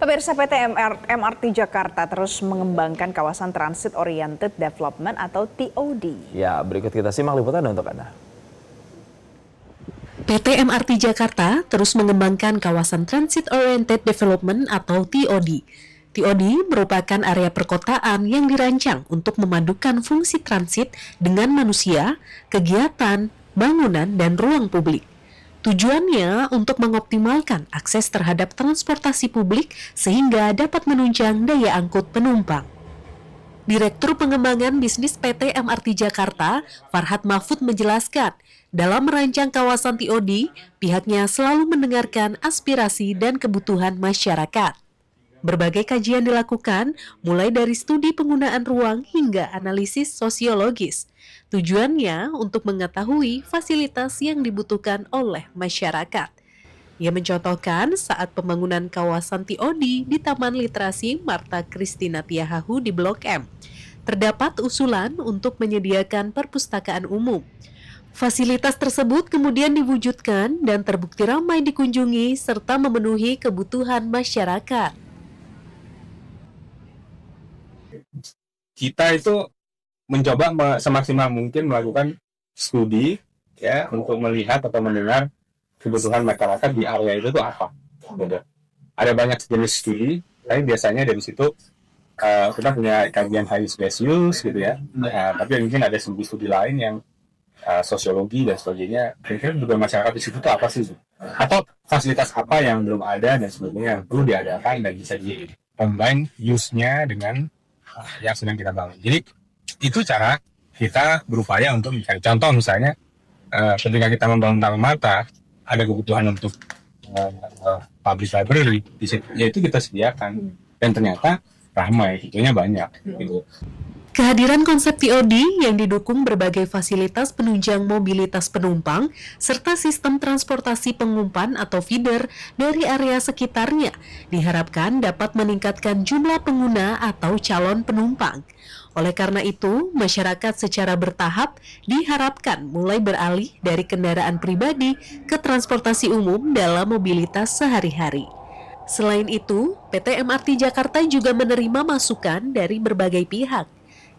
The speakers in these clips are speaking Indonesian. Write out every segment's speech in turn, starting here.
Pemirsa PT MRT Jakarta terus mengembangkan kawasan Transit Oriented Development atau TOD. Ya, berikut kita simak liputannya untuk Anda. PT MRT Jakarta terus mengembangkan kawasan Transit Oriented Development atau TOD. TOD merupakan area perkotaan yang dirancang untuk memadukan fungsi transit dengan manusia, kegiatan, bangunan, dan ruang publik. Tujuannya untuk mengoptimalkan akses terhadap transportasi publik sehingga dapat menunjang daya angkut penumpang. Direktur Pengembangan Bisnis PT MRT Jakarta, Farhad Mahfud menjelaskan, dalam merancang kawasan TOD, pihaknya selalu mendengarkan aspirasi dan kebutuhan masyarakat. Berbagai kajian dilakukan, mulai dari studi penggunaan ruang hingga analisis sosiologis. Tujuannya untuk mengetahui fasilitas yang dibutuhkan oleh masyarakat. Ia mencontohkan saat pembangunan kawasan TOD di Taman Literasi Marta Christina Tiahahu di Blok M. Terdapat usulan untuk menyediakan perpustakaan umum. Fasilitas tersebut kemudian diwujudkan dan terbukti ramai dikunjungi serta memenuhi kebutuhan masyarakat. Kita itu mencoba semaksimal mungkin melakukan studi ya untuk melihat atau mendengar kebutuhan masyarakat di area itu tuh apa. Gitu. Ada banyak jenis studi, tapi biasanya dari situ kita punya kajian high space use gitu ya. Tapi mungkin ada studi lain yang sosiologi dan sebagainya. Kira-kira juga masyarakat di situ tuh apa sih? Atau fasilitas apa yang belum ada dan sebagainya yang perlu diadakan dan bisa di combine use-nya dengan yang sedang kita bangun. Jadi itu cara kita berupaya untuk mencari contoh misalnya ketika kita membangun Taman Marta ada kebutuhan untuk public library di situ, yaitu kita sediakan dan ternyata ramai, hitunya banyak gitu. Kehadiran konsep TOD yang didukung berbagai fasilitas penunjang mobilitas penumpang serta sistem transportasi pengumpan atau feeder dari area sekitarnya diharapkan dapat meningkatkan jumlah pengguna atau calon penumpang. Oleh karena itu, masyarakat secara bertahap diharapkan mulai beralih dari kendaraan pribadi ke transportasi umum dalam mobilitas sehari-hari. Selain itu, PT MRT Jakarta juga menerima masukan dari berbagai pihak.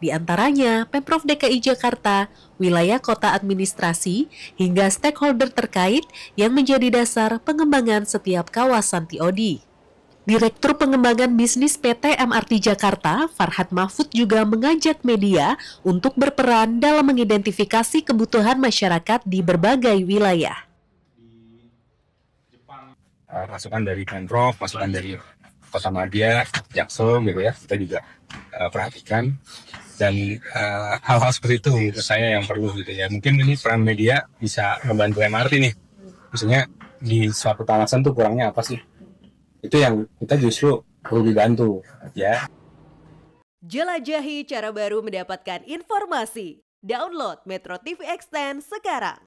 Di antaranya Pemprov DKI Jakarta, wilayah kota administrasi, hingga stakeholder terkait yang menjadi dasar pengembangan setiap kawasan TOD. Direktur Pengembangan Bisnis PT MRT Jakarta, Farhad Mahfud juga mengajak media untuk berperan dalam mengidentifikasi kebutuhan masyarakat di berbagai wilayah. Masukan dari Pemprov, masukan dari Kota Madya, Jaksel gitu ya, kita juga perhatikan. Dan hal-hal seperti itu menurut saya yang perlu gitu ya. Mungkin ini peran media bisa membantu MRT nih. Misalnya di suatu kawasan tuh kurangnya apa sih? Itu yang kita justru perlu dibantu ya. Jelajahi cara baru mendapatkan informasi. Download Metro TV Extend sekarang.